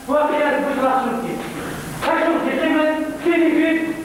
وقيل البشرى سلكي هشوف قيمة كيني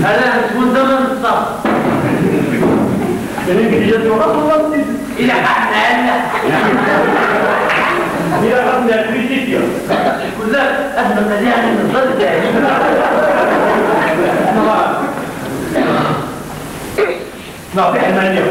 أنا تكون زمن الصف إلى حقنا إلى حقنا كريتيكيا كلها أهلا مليان من الضرب ما في حمانية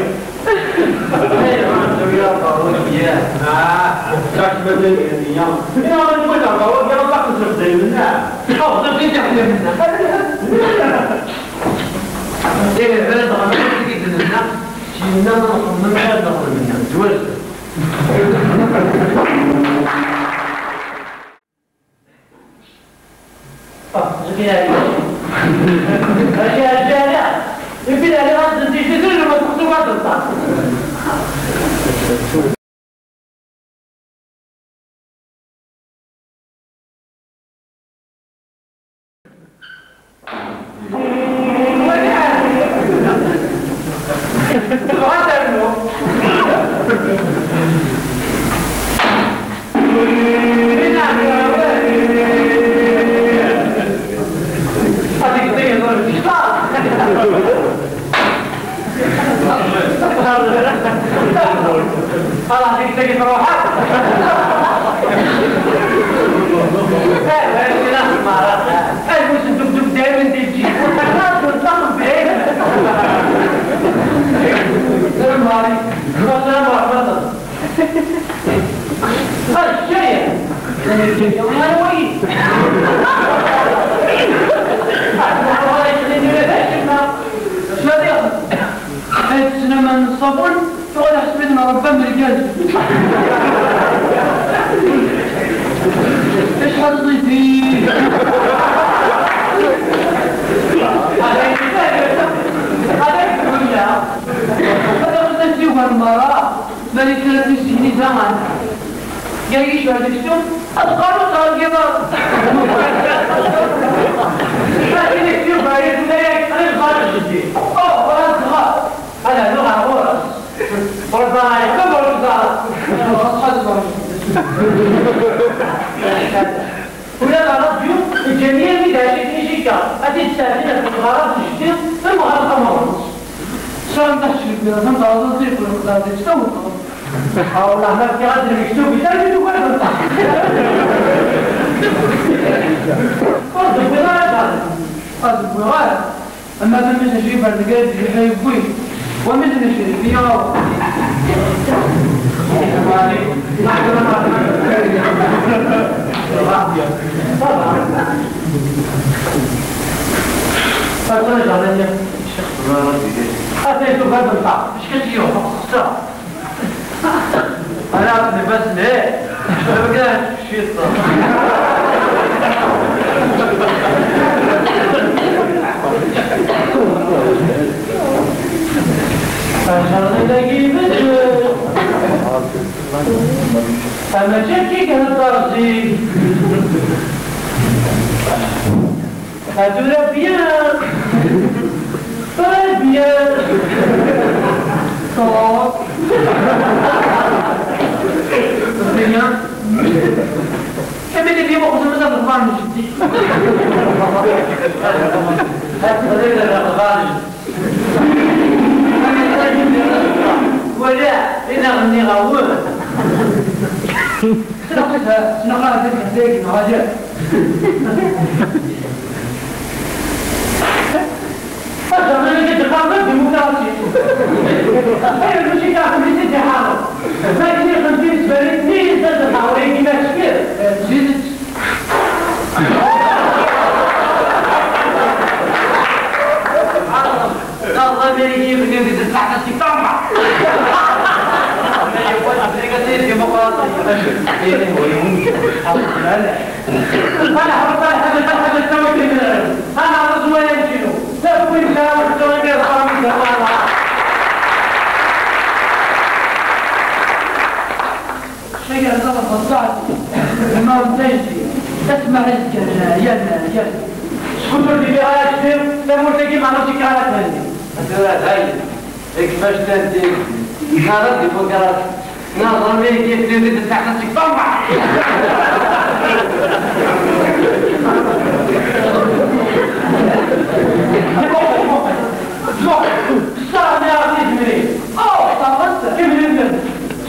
صار يا أخي جميل صارت جميل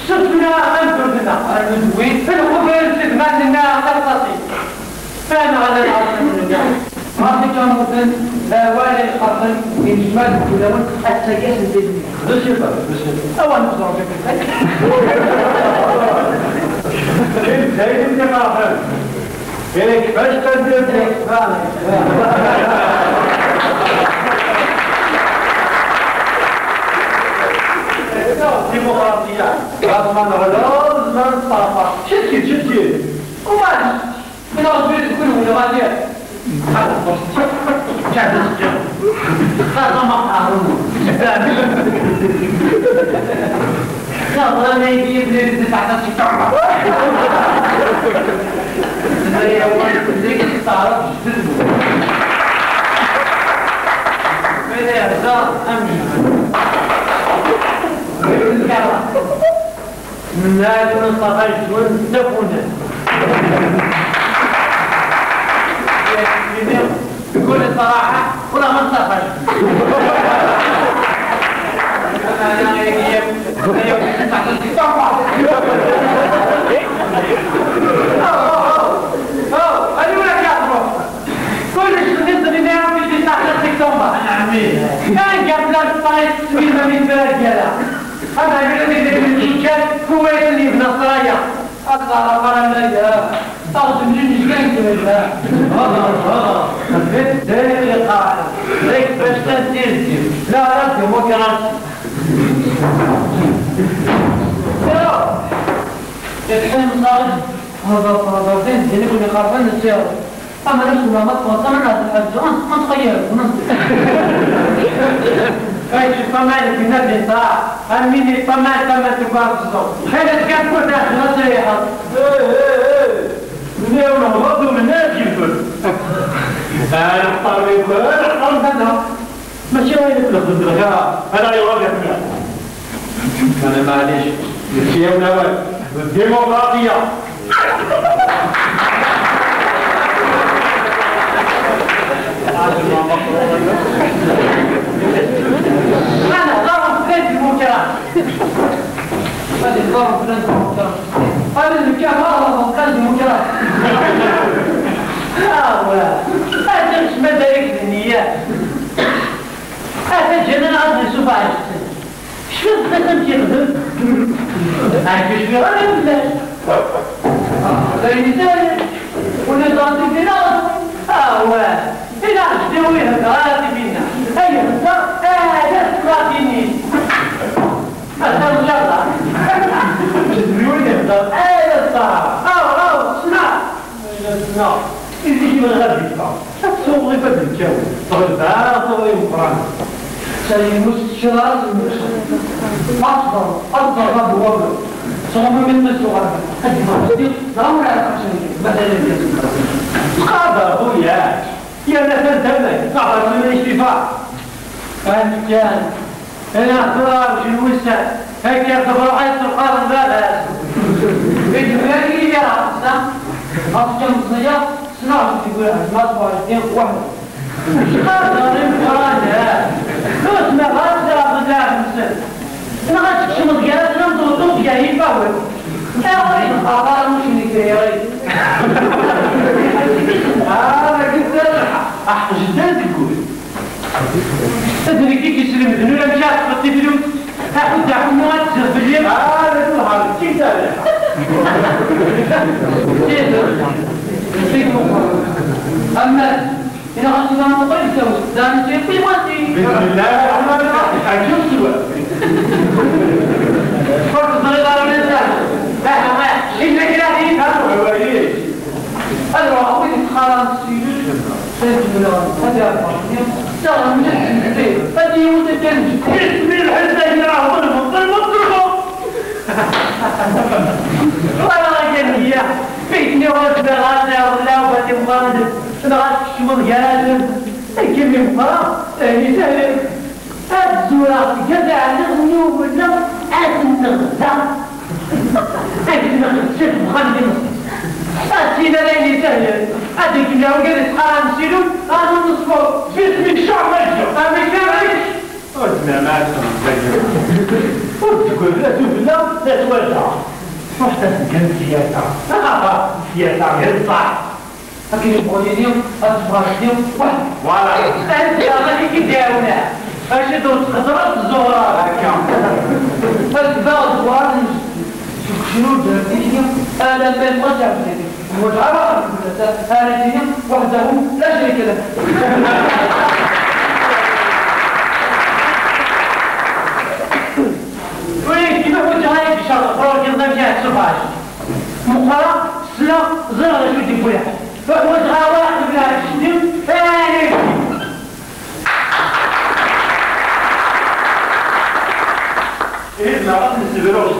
شفتنا أنتم على الوين في الخبر استكمال لنا خططي فأنا على العصر من الجامعة ما في كان مثل والي الخطر إجمال كلهم السياسة الدينية بشفة أول مصر بشكل زي الجماعة إليك باش تنزل ديمقراطية غضمان غلوز من صافة شتي وماش من أصبرت كله لغاية هذا الصف شعب السجن هذا مقارن لا ظلنا يجيب لي تسعة الشعب زي أول زي تعرف من إعزاز أمن من هذا المصطفى الجون تفونا بكل صراحة ولا مصطفى أنا يجيب كل الشخص اللي نعم في تحت السكتومبا كان قبل الطريق سوينا من برجلة هذا يقول لك هو اللي في نصرايا أطلع قرن لي أخذ من الجنة بالله هذا دير قاعدة ليك باش تنتير لا رد هو كرانس يتحين صارج هذا فرضين اللي يقول يخافن السيارة أما نفسه ما مطلع أما ناس الحج أنت تغير ايش الطمال في نفس الساعة أمين الطمال كما تقال الصوت خيرت كان كل داخل نصيحة من يوم الغضو من ناس يقول أنا اختار يقول أنا اختار منها ماشي وين يقول لك الدرجة أنا يوضح منها أنا معليش الشيء ونوال الديمقراطية أنا ضرب فلان في المنكرات هذه ضرب فلان في المنكرات هذا المكان ضرب فلان في المنكرات هذا مش مدارك النيات هذا جنان عزل سبعة شو القسم تيخدم هاكش في غير بلاش غير ثاني ونظام في نظام إذا أشتوي هكذا بينا هيا بالضبط هذا سكراتيني هذا الجرة تدريوني بالضبط هذا الصعب أو صنع إذا يجي من غير بيتفع تصوغي بدل الجو صغير مقران سيمس شراز أصدر رب وبر صغم من الصغر ضرورة مثلا قادر أخويا يا نسل تبني قادر من الاشتفاع كان أنا أخبار جنوسة هكا خبر عيس القارن بابا بجمالي يا أصلا أصلا مصنيات صناعة تقول المصبع الاثنين واحد قادر المقرانة لو اسمه غادر أبو الله مسل أنا غادر تشمل جالات نمضو طوب جاهي باول يا غريب الخبار مش نكري يا غريب أنا قلت جدا تقول تدري كيف يسلم ذنولا مشاهد خطي فلوس هاخد دعم مواد في اليوم هذا كل حال كيف تابع أما إذا غصب عن مطلع يسوي دعني شيء في ماتي بسم الله الرحمن الرحيم حاجون سوا فرق صغير على الإنسان لا ما إلا كده دي هذا هذا هو خلاص هذا أربعة ترى من الحين هذه متكلم اسم الحزة يراهم المطلقة ولا جميع فيتني واسبر غانا ولا وبدي مقارنة نغاش شمال جلالهم كم يبقى يسهل هذا الزورات جزع نغني وبالنغ أسن نغزع أسن نغزع مخلي نص أسينا ليلي سهل هذيك اللي هو قال تقرا نسيلو أنا نصفو باسمك شعب مجو أمي كاملش اسمع معك تقول لا تبلا لا تولع محتسب كان سياسة سياسة غير صح لكن يبغوني اليوم أصبح اليوم واحد فوالا أنت غادي كيداونا اش دوت خضرات الزهرة هكا فالباغ الزهرة شنو درتي أنا ما تعرف متعرف أنا ديني وحده لا شريك له وين كيما قلت هاي في شهر أخرى كنظام جاء السفاج مقرى سلا زرع شو دي بويا فوجها واحد بلا تشتم ثاني إيه لا راح نسيبروش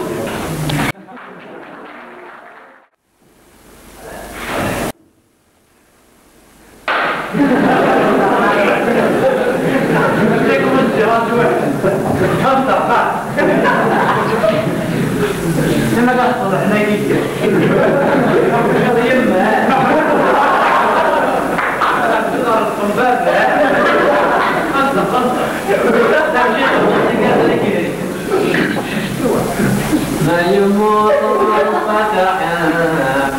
لما قصد احنا يجي ما يموت الفتح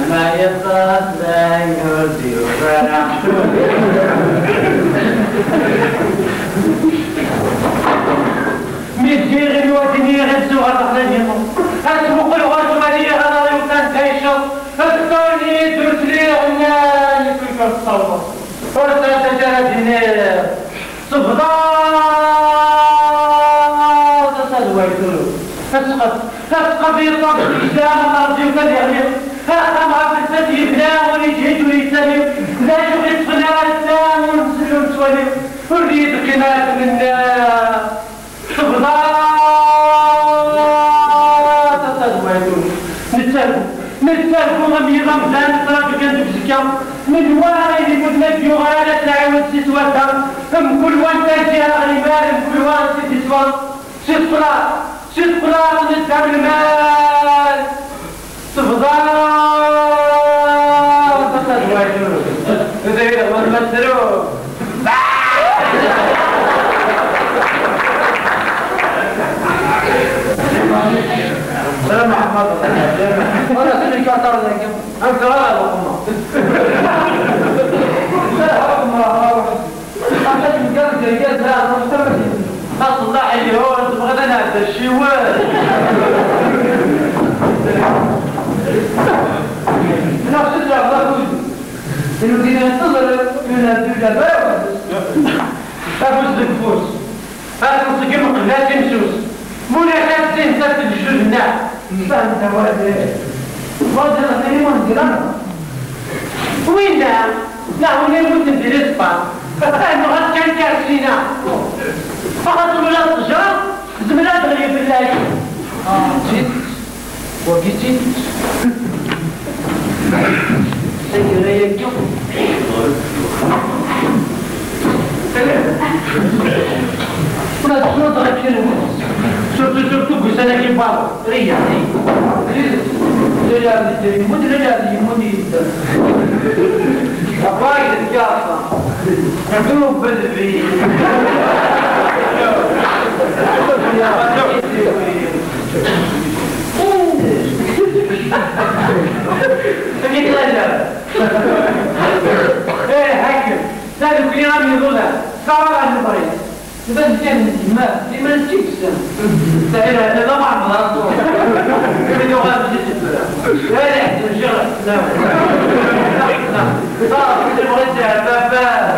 ما يبقى يهدي وفرح ميدير الوطني غزوها تخرجهم اسمو قلوة مالية غناري وكان تعيشو الثاني درت لي غناني كل الصوبة فرصة تجارة دينير صفدار تسالوا يقولوا تسقط في الطاقة الإسلام الأرضي وكذا أما في الفتي يبنى ويجهد ويسلم لا يغيط في النار السلام ونسلم ونسولم ونريد قناة من صفدار تسالوا يقولوا نتسالفوا غمي رمضان صرف كنت بزكا من وين يقول لك يغالى تعاود سيسواتها كل وان تاجيها غيبان كل وان سيسوات سيسقرا ونتهم المال تفضل تتزوجوا إذا هو المسروق سلام محمد أنا سنك أعترض لك أنت لا أقوم لا أقوم أحد من قبل جيجاز لا أقوم أصلح اللي هو غدا هذا الشوال نفس الله كله إنه كنا ننتظر من الدولة بارد أفوز بالفوز هذا نسقي مقلات يمسوس مولا خمسين سنة الجدود الناس فهمت واد واد الغني وندير وين لا وين كنت ندير اسبان فكان غاد كان كاسينا فقط زملاء التجار زملاء تغيب بالله جيت وجيت سيرا يكيو ولا تشنو ضرب شنو شرطو بسنة كبار ريا رجال يموت رجال يموت أبايد الجافة دوب بالبيت ايه حكم سالوا كل يوم يقولها صار على الطريق بس كان ما نسيت سهل هذا طبعا مرضو بدو غاب جسد لا يحسن شغل لا صار في المرجع بابا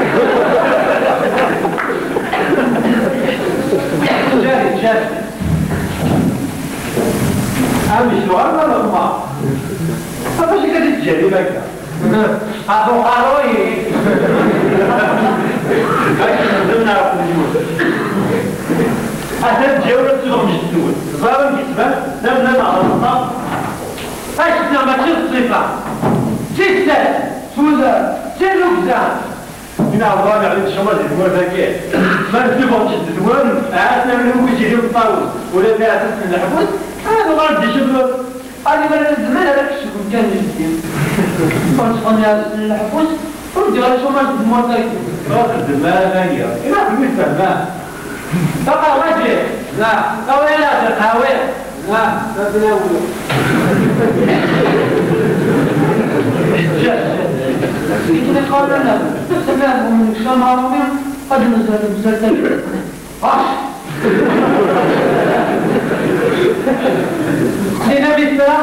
شاهد مش نوع ولا ما فاش كانت تجري هكا هذو قاروي خدمنا في الجول هذا الجولة تزوج السود ظالم كسبان دمنا مع الخطأ اش ما تشوف الصفة جدا سوزا جلوكزا من الضامع على الشمال الدوار ذاك ما نسيبهم جد الدوار عادنا من وجهي الطاوس ولا فيها اساس من الحبوس هذا غادي شوف هذه من الزمان هذاك الشكل كان جديد كنت الحبوس ودي على شو ما تموتك واخد ما غير لا مثل ما بقى وجه لا قويلات القهوة لا ما تناوله كده قولنا لا سمعهم من شام عربيا قد نزلت عش هنا مثلا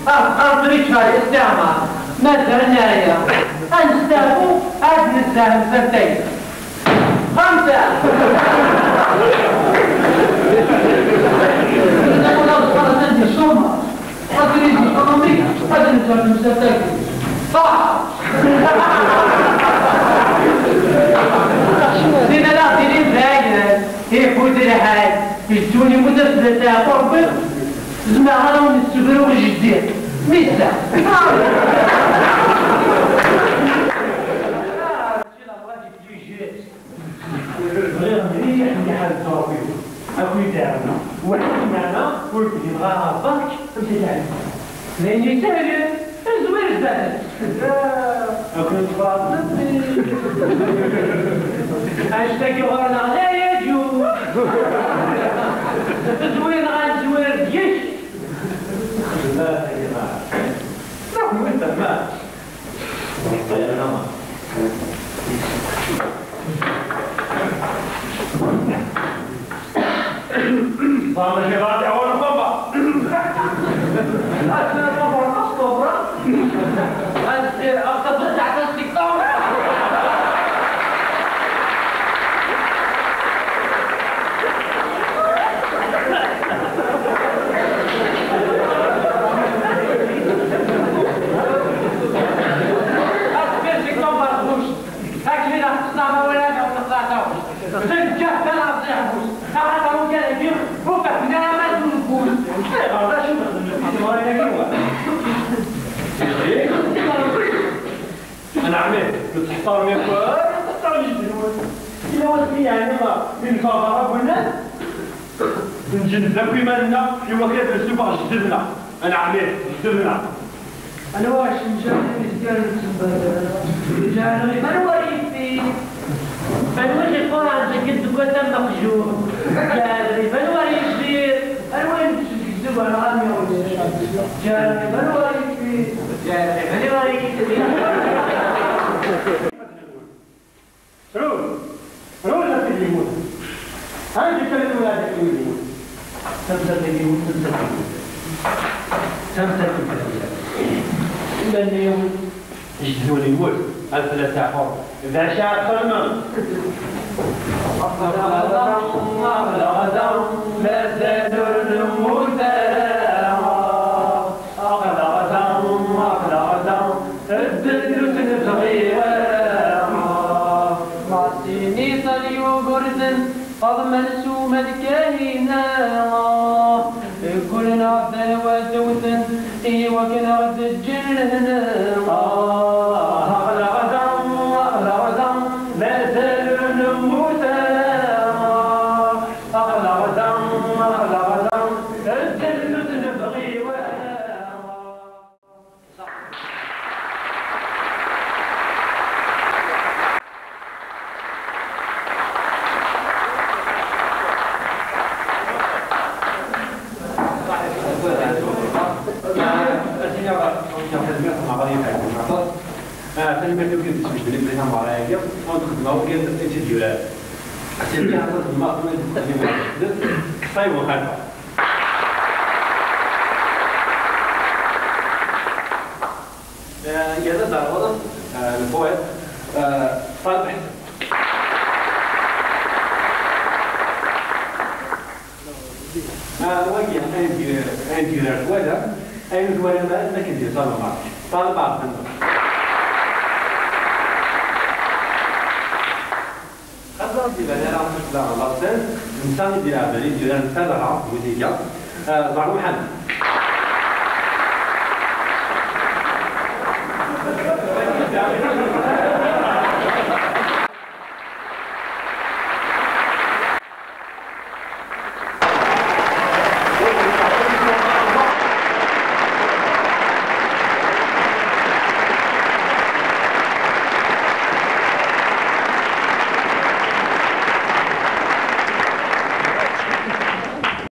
أرضك شوي استعمال مثلا يا أنستابو أدنى السهم سنتين 5 نقول أصلا تنتي شوما أدريد أمامي أدريد السهم سنتين صح هنا لا تريد هاي هي فوزي هاي يجوني مدرسة تاقوبة زماها لهم السبرو الجديد ميسا غير مليح اللي حال الترابيو اكو يتعبنا واحد معنا والكل يبغاها برك تمشي تعرف لاني سهل الزوير سهل اكو نتفاضل اشتكي غيرنا لا يجوز الزوير غير الزوير ديش لا يا جماعه نحن مثل ما صار الشباب يعور الطبع أنا طبعا أصبر أنت أخذت تحت السكتور أنا عميت كنت تحتار يا أخوان تحتار جدا إلا وصلي يعني ما من خبرة قلنا نجنب لك مالنا في وقت السباع جدنا أنا عميت جدنا أنا واش نجرب رجال رجال من وريتي من وجه القرآن كنت قدام مخجور جاري من وريتي أنا وين تكذب على عمي جاري من وريتي جاري من وريتي روح لا تجيبون هاي تكلموا لا تجيبون تمسك إلا أن يوم يجدون الوجه الثلاثة حر إذا شاء فلما أقل غدر لا زال مسلما أقل غدر الدل تنبغي مع السيني صليو برد قد منسوم الكاهنا كل نعبه ودوث وكنا رد الجنة أغلى غدر لا زال تنبه توجد بالنسبة لنا معايا ونخدمها وكان تجيولات عشان كده هتخدم ما طيب وخلفه يا ده الوضع الفوائد طالب وجه عندي الوالد أين الوالد ما نكدي طالب عبد إذا أنا أخذ الله سن إنسان يدير هذا يدير نتابع وديجا ضرب حد